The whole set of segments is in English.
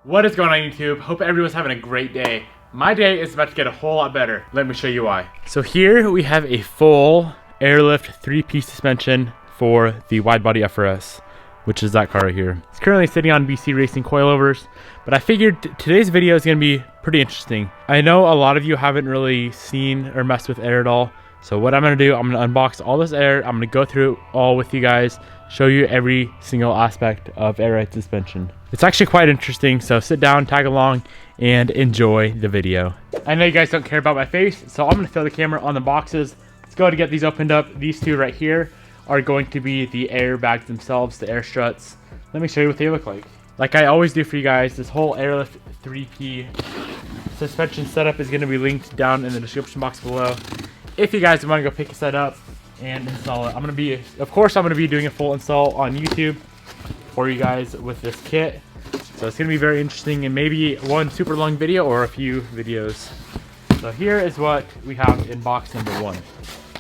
What is going on YouTube? Hope everyone's having a great day. My day is about to get a whole lot better. Let me show you why. So here we have a full Airlift 3-piece suspension for the wide body FRS, which is that car right here. It's currently sitting on BC Racing coilovers, but I figured today's video is going to be pretty interesting. I know a lot of you haven't really seen or messed with air at all. So what I'm going to do, I'm going to unbox all this air. I'm going to go through it all with you guys, show you every single aspect of air ride suspension. It's actually quite interesting, so sit down, tag along, and enjoy the video. I know you guys don't care about my face, so I'm going to throw the camera on the boxes. Let's go ahead and get these opened up. These two right here are going to be the air bags themselves, the air struts. Let me show you what they look like. Like I always do for you guys, this whole Airlift 3P suspension setup is going to be linked down in the description box below. If you guys want to go pick a set up and install it, I'm going to be doing a full install on YouTube for you guys with this kit. So it's going to be very interesting and maybe one super long video or a few videos. So here is what we have in box number one.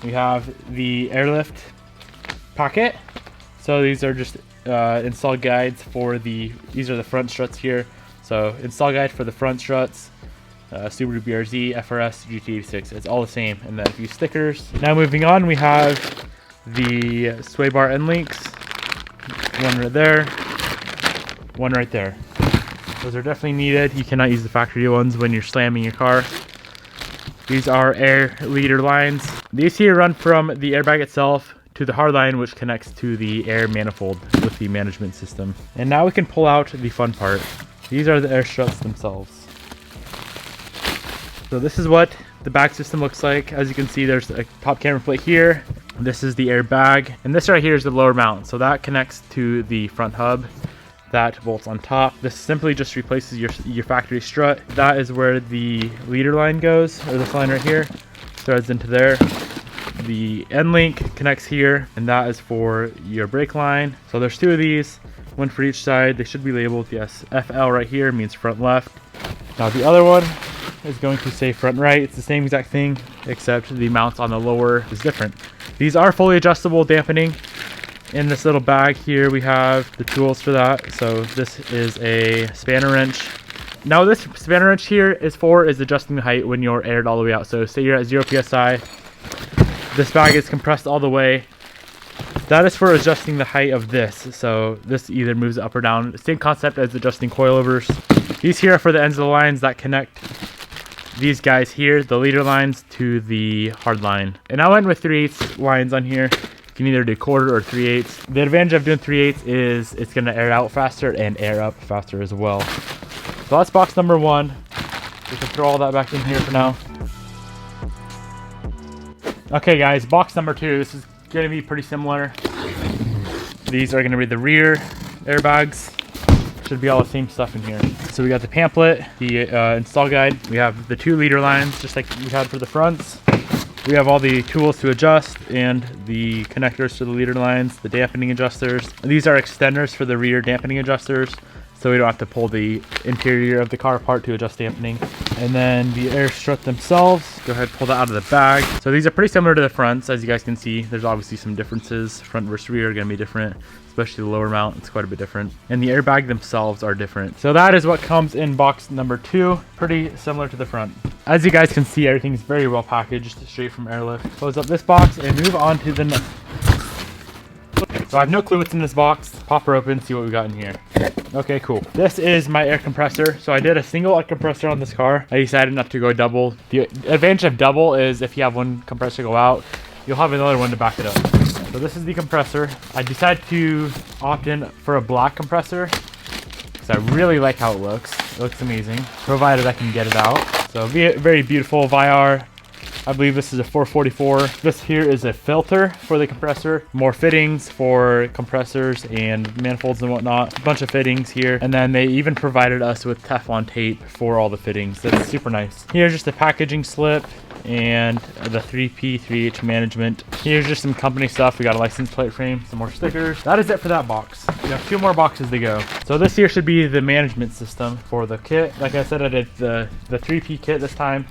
We have the Airlift packet. So these are just install guides for these are the front struts here. So install guide for the front struts. Subaru BRZ, FRS, GT86, it's all the same, and then a few stickers. Now moving on, we have the sway bar end links, one right there, one right there. Those are definitely needed. You cannot use the factory ones when you're slamming your car. These are air leader lines. These here run from the airbag itself to the hard line, which connects to the air manifold with the management system. And now we can pull out the fun part. These are the air struts themselves. So this is what the bag system looks like. As you can see, there's a top camera plate here. This is the air bag, and this right here is the lower mount. So that connects to the front hub. That bolts on top. This simply just replaces your factory strut. That is where the leader line goes, or this line right here, threads into there. The end link connects here, and that is for your brake line. So there's two of these, one for each side. They should be labeled, yes. FL right here means front left. Now the other one is going to say front right. It's the same exact thing, except the mounts on the lower is different. These are fully adjustable dampening. In this little bag here, we have the tools for that. So this is a spanner wrench. Now this spanner wrench here is adjusting the height when you're aired all the way out. So say you're at 0 PSI, this bag is compressed all the way. That is for adjusting the height of this. So this either moves up or down. Same concept as adjusting coilovers. These here are for the ends of the lines that connect these guys here, the leader lines, to the hard line. And I went with 3/8 lines on here. You can either do quarter or 3/8. The advantage of doing 3/8 is it's going to air out faster and air up faster as well. So that's box number one. We can throw all that back in here for now. Okay guys, box number two. This is going to be pretty similar. These are going to be the rear airbags. Should be all the same stuff in here. So we got the pamphlet, the install guide. We have the 2 leader lines, just like we had for the fronts. We have all the tools to adjust and the connectors to the leader lines, the dampening adjusters. These are extenders for the rear dampening adjusters, so we don't have to pull the interior of the car apart to adjust dampening. And then the air strut themselves, go ahead and pull that out of the bag. So these are pretty similar to the fronts, as you guys can see. There's obviously some differences. Front versus rear are going to be different, especially the lower mount. It's quite a bit different. And the airbag themselves are different. So that is what comes in box number 2. Pretty similar to the front. As you guys can see, everything's very well packaged, straight from Airlift. Close up this box and move on to the next. So I have no clue what's in this box. Pop her open, see what we got in here. Okay, cool. This is my air compressor. So I did a single air compressor on this car. I decided not to go double. The advantage of double is if you have one compressor go out, you'll have another one to back it up. So this is the compressor. I decided to opt in for a black compressor because I really like how it looks. It looks amazing, provided I can get it out. So very beautiful VIR. I believe this is a 444. This here is a filter for the compressor. More fittings for compressors and manifolds and whatnot. A bunch of fittings here. And then they even provided us with Teflon tape for all the fittings. That's super nice. Here's just the packaging slip and the 3P 3H management. Here's just some company stuff. We got a license plate frame, some more stickers. That is it for that box. We have 2 more boxes to go. So this here should be the management system for the kit. Like I said, I did the 3P kit this time.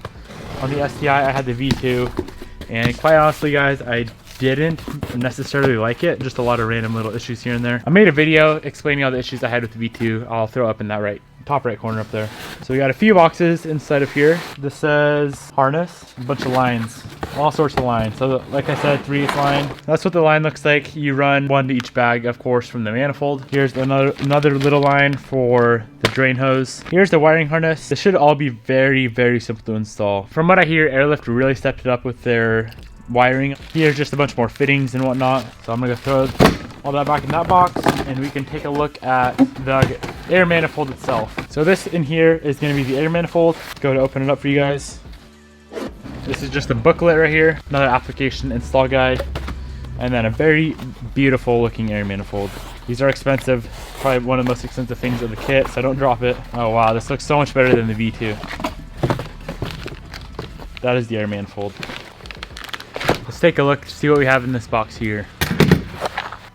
On the STI, I had the V2, and quite honestly, guys, I didn't necessarily like it. Just a lot of random little issues here and there. I made a video explaining all the issues I had with the V2. I'll throw up in that right top right corner up there. So we got a few boxes inside of here. This says harness, a bunch of lines, all sorts of lines. So like I said, 3/8 line. That's what the line looks like. You run one to each bag, of course, from the manifold. Here's another little line for the drain hose. Here's the wiring harness. This should all be very, very simple to install. From what I hear, Airlift really stepped it up with their wiring. Here's just a bunch more fittings and whatnot. So I'm gonna throw all that back in that box, and we can take a look at the air manifold itself. So this in here is going to be the air manifold. Go to open it up for you guys. This is just a booklet right here, another application install guide, and then a very beautiful looking air manifold. These are expensive, probably one of the most expensive things of the kit, so don't drop it. Oh wow, this looks so much better than the V2. That is the air manifold. Let's take a look, see what we have in this box here.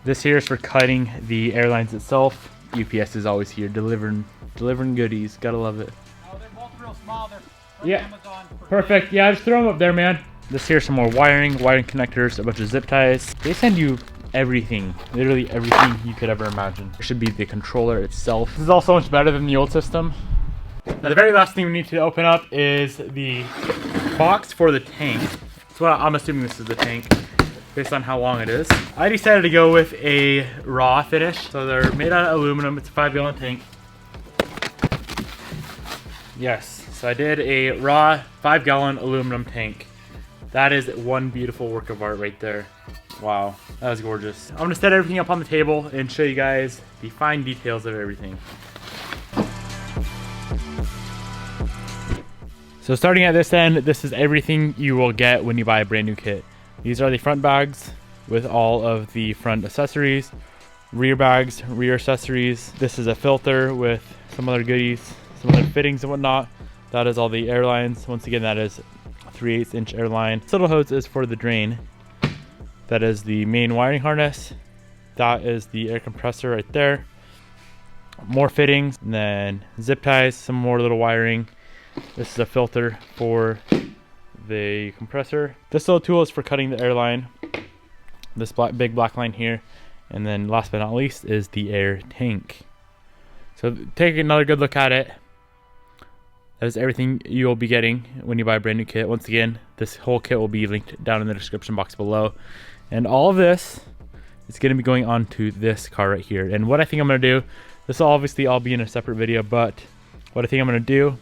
This here is for cutting the airlines itself. UPS is always here delivering goodies. Gotta love it. Oh, they're both real small. They're yeah, Amazon. perfect. Yeah, just throw them up there, man. This here's some more wiring connectors, a bunch of zip ties. They send you everything, literally everything you could ever imagine. It should be the controller itself. This is all so much better than the old system. Now the very last thing we need to open up is the box for the tank. So I'm assuming this is the tank, based on how long it is. I decided to go with a raw finish. So they're made out of aluminum. It's a 5-gallon tank. Yes, so I did a raw 5-gallon aluminum tank. That is one beautiful work of art right there. Wow, that was gorgeous. I'm gonna set everything up on the table and show you guys the fine details of everything. So starting at this end, this is everything you will get when you buy a brand new kit. These are the front bags with all of the front accessories, rear bags, rear accessories. This is a filter with some other goodies, some other fittings and whatnot. That is all the airlines. Once again, that is a 3/8 inch airline. This little hose is for the drain. That is the main wiring harness. That is the air compressor right there. More fittings, and then zip ties, some more little wiring. This is a filter for the compressor. This little tool is for cutting the airline. This big black line here. And then last but not least is the air tank. So take another good look at it. That is everything you will be getting when you buy a brand new kit. Once again, this whole kit will be linked down in the description box below. And all of this is going to be going onto this car right here. And what I think I'm going to do, this will obviously all be in a separate video, but what I think I'm going to do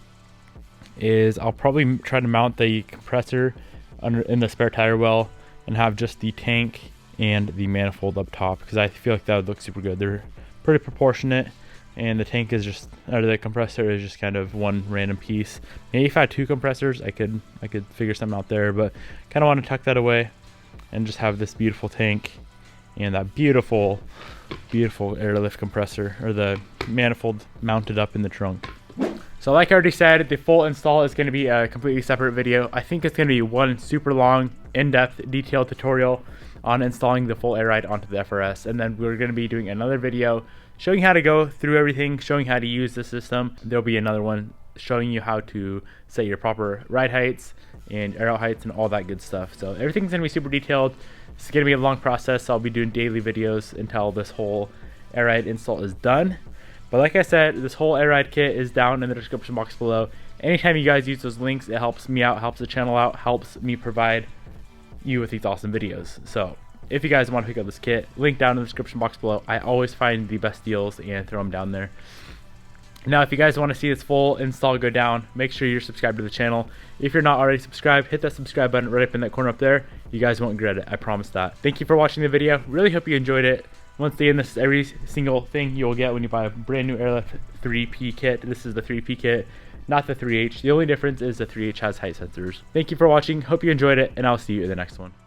is I'll probably try to mount the compressor in the spare tire well and have just the tank and the manifold up top, because I feel like that would look super good. They're pretty proportionate, and the tank is just, or the compressor is just kind of one random piece. Maybe if I had 2 compressors, I could figure something out there, but kind of want to tuck that away and just have this beautiful tank and that beautiful Airlift compressor, or the manifold, mounted up in the trunk. So like I already said, the full install is going to be a completely separate video. I think it's going to be one super long, in-depth, detailed tutorial on installing the full air ride onto the FRS. And then we're going to be doing another video showing how to go through everything, showing how to use the system. There'll be another one showing you how to set your proper ride heights and air out heights and all that good stuff. So everything's going to be super detailed. It's going to be a long process. So I'll be doing daily videos until this whole air ride install is done. But like I said, this whole air ride kit is down in the description box below. Anytime you guys use those links, it helps me out, helps the channel out, helps me provide you with these awesome videos. So if you guys want to pick up this kit, link down in the description box below. I always find the best deals and throw them down there. Now, if you guys want to see this full install go down, make sure you're subscribed to the channel. If you're not already subscribed, hit that subscribe button right up in that corner up there. You guys won't regret it, I promise that. Thank you for watching the video. Really hope you enjoyed it. Once again, this is every single thing you'll get when you buy a brand new Airlift 3P kit. This is the 3P kit, not the 3H. The only difference is the 3H has height sensors. Thank you for watching. Hope you enjoyed it, and I'll see you in the next one.